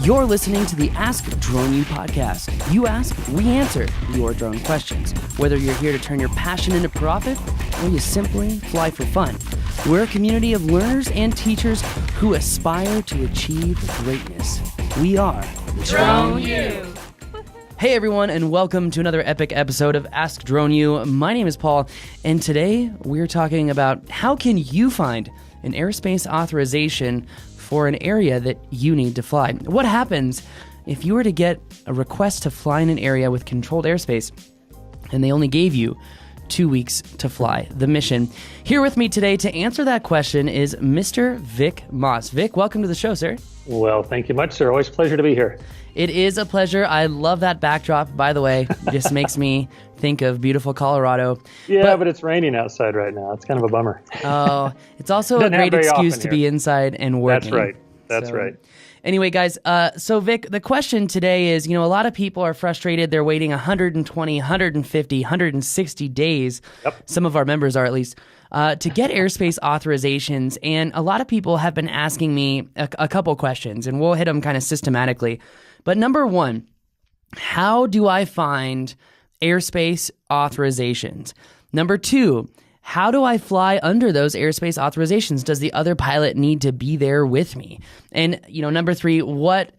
You're listening to the Ask Drone U podcast. You ask, we answer your drone questions. Whether you're here to turn your passion into profit or you simply fly for fun. We're a community of learners and teachers who aspire to achieve greatness. We are Drone U. Hey everyone, and welcome to another epic episode of Ask Drone U. My name is Paul, and today we're talking about how can you find an airspace authorization for an area that you need to fly. What happens if you were to get a request to fly in an area with controlled airspace and they only gave you 2 weeks to fly the mission? Here with me today to answer that question is Mr. Vic Moss. Vic, welcome to the show, sir. Well, thank you much, sir. Always a pleasure to be here. It is a pleasure. I love that backdrop, by the way. It just makes me think of beautiful Colorado. Yeah, but it's raining outside right now. It's kind of a bummer. Oh, it's also a great excuse to be inside and working. That's right. Anyway, guys, so Vic, the question today is, a lot of people are frustrated. They're waiting 120, 150, 160 days. Yep. Some of our members are at least. To get airspace authorizations, and a lot of people have been asking me a couple questions, and we'll hit them kind of systematically. But number one, how do I find airspace authorizations? Number two, how do I fly under those airspace authorizations? Does the other pilot need to be there with me? And, number three, what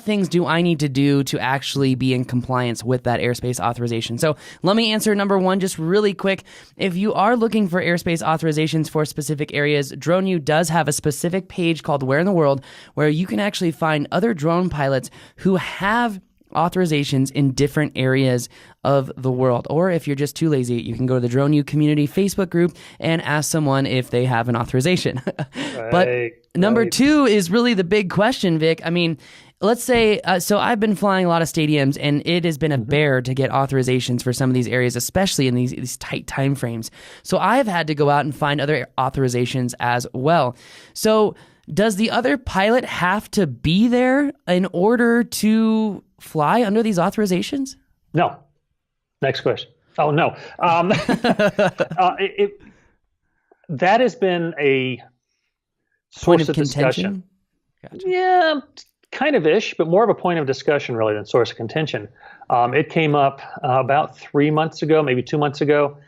things do I need to do to actually be in compliance with that airspace authorization? So let me answer number one just really quick. If you are looking for airspace authorizations for specific areas, Drone U does have a specific page called Where in the World where you can actually find other drone pilots who have authorizations in different areas of the world. Or if you're just too lazy, you can go to the Drone U community Facebook group and ask someone if they have an authorization. But number two is really the big question, Vic. I mean, let's say, so I've been flying a lot of stadiums, and it has been a bear to get authorizations for some of these areas, especially in these tight time frames. So I've had to go out and find other authorizations as well. So does the other pilot have to be there in order to fly under these authorizations? No. Next question. Oh, no. That has been a source of discussion. Gotcha. Yeah, kind of ish, but more of a point of discussion really than source of contention. It came up about 3 months ago, maybe 2 months ago,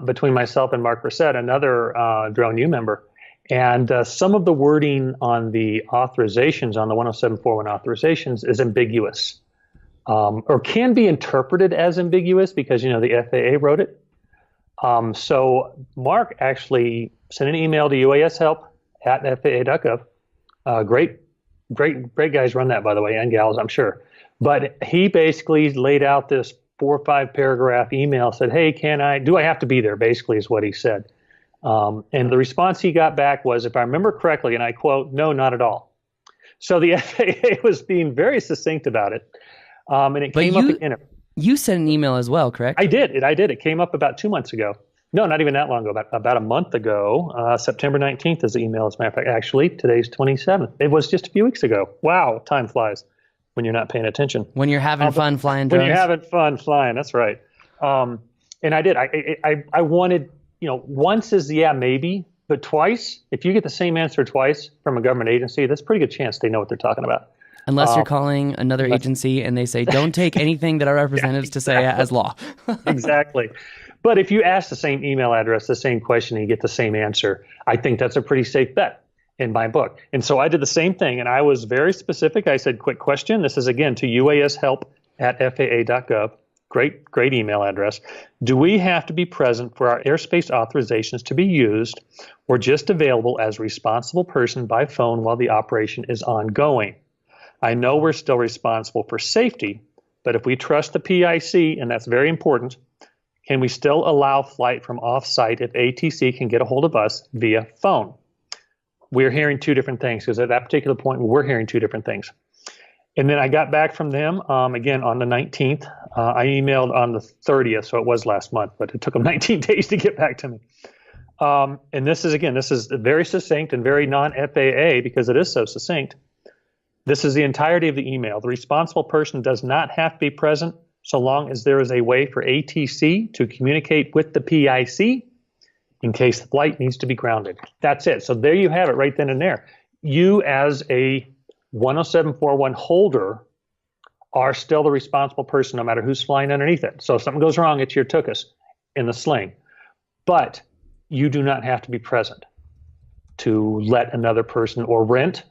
between myself and Mark Brissett, another Drone U member. And some of the wording on the authorizations, on the 10741 authorizations, is ambiguous, or can be interpreted as ambiguous because, the FAA wrote it. So Mark actually sent an email to UAShelp@faa.gov. Great guys run that, by the way, and gals, I'm sure. But he basically laid out this 4 or 5 paragraph email, said, hey, do I have to be there, basically is what he said. And the response he got back was, if I remember correctly, and I quote, no, not at all. So the FAA was being very succinct about it. And it came up again. You sent an email as well, correct? I did. It came up about 2 months ago. No, not even that long ago, about a month ago. September 19th is the email, as a matter of fact. Actually, today's 27th. It was just a few weeks ago. Wow, time flies when you're not paying attention. When you're having fun flying drones. When you're having fun flying, that's right. And I did. I wanted... once is yeah, maybe, but twice, if you get the same answer twice from a government agency, that's a pretty good chance they know what they're talking about. Unless you're calling another agency and they say, don't take anything that our representatives to say as law. Exactly. But if you ask the same email address, the same question, and you get the same answer, I think that's a pretty safe bet in my book. And so I did the same thing, and I was very specific. I said, quick question. This is, again, to UAShelp@faa.gov. Great email address. Do we have to be present for our airspace authorizations to be used or just available as a responsible person by phone while the operation is ongoing? I know we're still responsible for safety, but if we trust the PIC, and that's very important, can we still allow flight from off-site if ATC can get a hold of us via phone? We're hearing two different things because at that particular point, we're hearing two different things. And then I got back from them, again, on the 19th. I emailed on the 30th, so it was last month, but it took them 19 days to get back to me. And this is very succinct and very non-FAA because it is so succinct. This is the entirety of the email. The responsible person does not have to be present so long as there is a way for ATC to communicate with the PIC in case the flight needs to be grounded. That's it. So there you have it right then and there. You as a 10741 holder are still the responsible person no matter who's flying underneath it. So if something goes wrong, it's your tuchus in the sling. But you do not have to be present to let another person or rent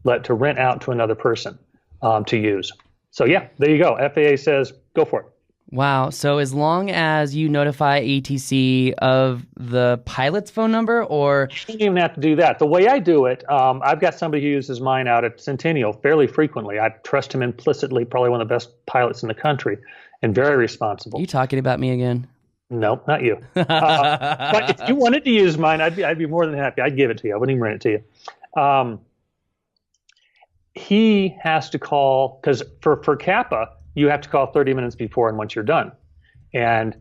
out to another person to use. So yeah, there you go. FAA says go for it. Wow. So as long as you notify ATC of the pilot's phone number, or you don't even have to do that. The way I do it, I've got somebody who uses mine out at Centennial fairly frequently. I trust him implicitly, probably one of the best pilots in the country, and very responsible. You talking about me again? No, not you. But if you wanted to use mine, I'd be more than happy. I'd give it to you. I wouldn't even rent it to you. He has to call, because for Kappa, you have to call 30 minutes before and once you're done. And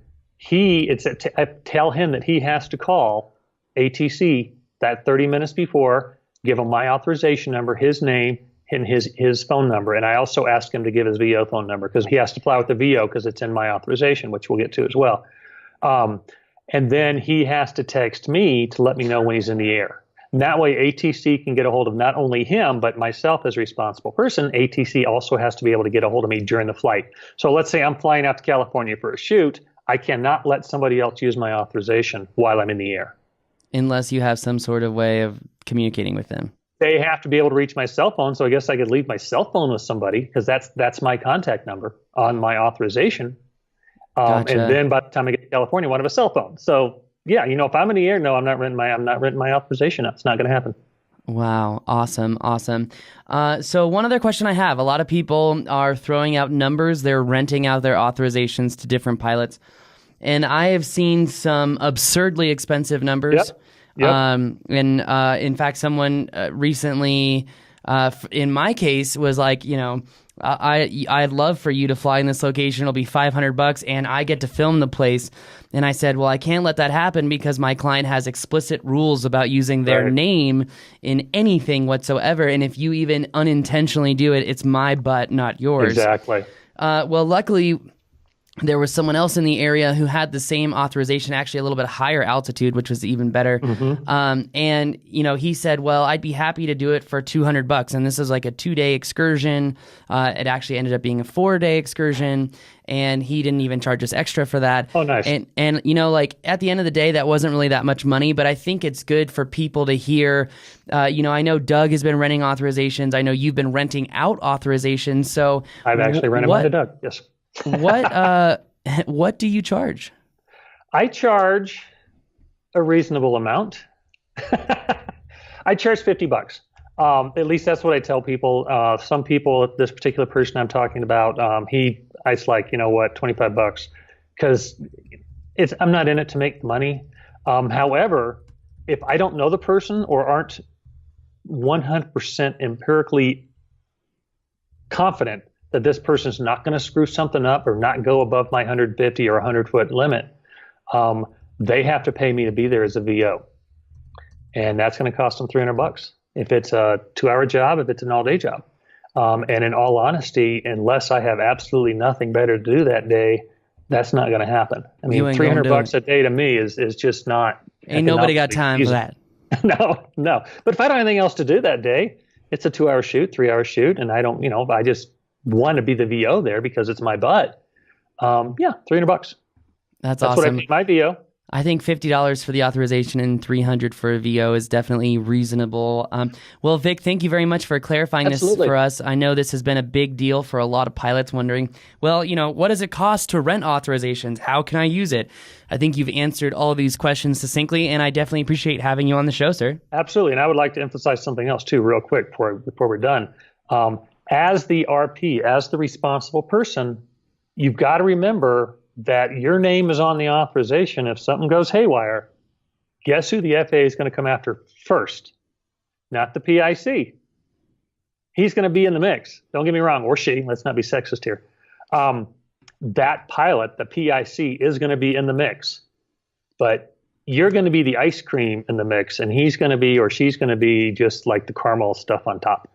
I tell him that he has to call ATC that 30 minutes before, give him my authorization number, his name, and his phone number. And I also ask him to give his VO phone number because he has to fly with the VO because it's in my authorization, which we'll get to as well. And then he has to text me to let me know when he's in the air. And that way ATC can get a hold of not only him, but myself as a responsible person. ATC also has to be able to get a hold of me during the flight. So let's say I'm flying out to California for a shoot. I cannot let somebody else use my authorization while I'm in the air. Unless you have some sort of way of communicating with them. They have to be able to reach my cell phone. So I guess I could leave my cell phone with somebody because that's my contact number on my authorization. Gotcha. And then by the time I get to California, I want to have a cell phone. So yeah, if I'm in the air, no, I'm not renting my authorization out. It's not going to happen. Wow. Awesome. So one other question I have, a lot of people are throwing out numbers. They're renting out their authorizations to different pilots. And I have seen some absurdly expensive numbers. Yep. In fact, someone recently, in my case, was like, I'd love for you to fly in this location. It'll be $500 and I get to film the place. And I said, well, I can't let that happen because my client has explicit rules about using their name in anything whatsoever. And if you even unintentionally do it, it's my butt, not yours. Exactly. Well, luckily, there was someone else in the area who had the same authorization, actually a little bit higher altitude, which was even better. Mm-hmm. And he said, well, I'd be happy to do it for $200. And this is like a 2-day excursion. It actually ended up being a 4-day excursion. And he didn't even charge us extra for that. Oh, nice. And at the end of the day, that wasn't really that much money, but I think it's good for people to hear. I know Doug has been renting authorizations. I know you've been renting out authorizations. So I've actually rented mine to Doug. Yes. What do you charge? I charge a reasonable amount. I charge $50. At least that's what I tell people. Some people, this particular person I'm talking about, it's like, $25 because I'm not in it to make money. However, if I don't know the person or aren't 100% empirically confident that this person's not going to screw something up or not go above my 150 or 100-foot limit, they have to pay me to be there as a VO. And that's going to cost them $300 if it's a 2-hour job, if it's an all-day job. And in all honesty, unless I have absolutely nothing better to do that day, that's not going to happen. I mean, $300 a day to me is just not. Ain't nobody got time for that. No. But if I don't have anything else to do that day, it's a 2-hour shoot, 3-hour shoot, and I don't, I just want to be the VO there because it's my butt. $300. That's awesome. What I pay my VO. I think $50 for the authorization and $300 for a VO is definitely reasonable. Well, Vic, thank you very much for clarifying this for us. I know this has been a big deal for a lot of pilots wondering, well, what does it cost to rent authorizations? How can I use it? I think you've answered all of these questions succinctly, and I definitely appreciate having you on the show, sir. Absolutely. And I would like to emphasize something else, too, real quick before we're done. As the RP, as the responsible person, you've got to remember that your name is on the authorization. If something goes haywire, guess who the FAA is going to come after first? Not the PIC. He's going to be in the mix. Don't get me wrong, or she. Let's not be sexist here. That pilot, the PIC, is going to be in the mix. But you're going to be the ice cream in the mix, and he's going to be or she's going to be just like the caramel stuff on top.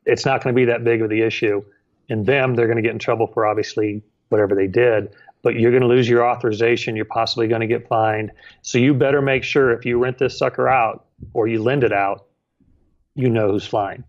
It's not going to be that big of the issue. And they're going to get in trouble for obviously whatever they did. But you're going to lose your authorization. You're possibly going to get fined. So you better make sure if you rent this sucker out or you lend it out, you know who's flying.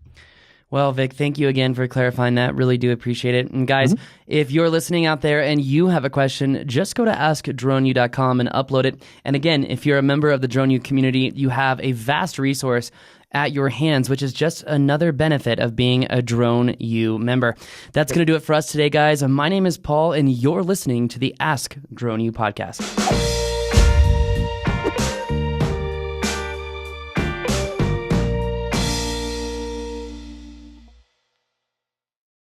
Well, Vic, thank you again for clarifying that. Really do appreciate it. And guys, if you're listening out there and you have a question, just go to askdroneu.com and upload it. And again, if you're a member of the DroneU community, you have a vast resource at your hands, which is just another benefit of being a DroneU member. That's going to do it for us today, guys. My name is Paul, and you're listening to the Ask DroneU podcast.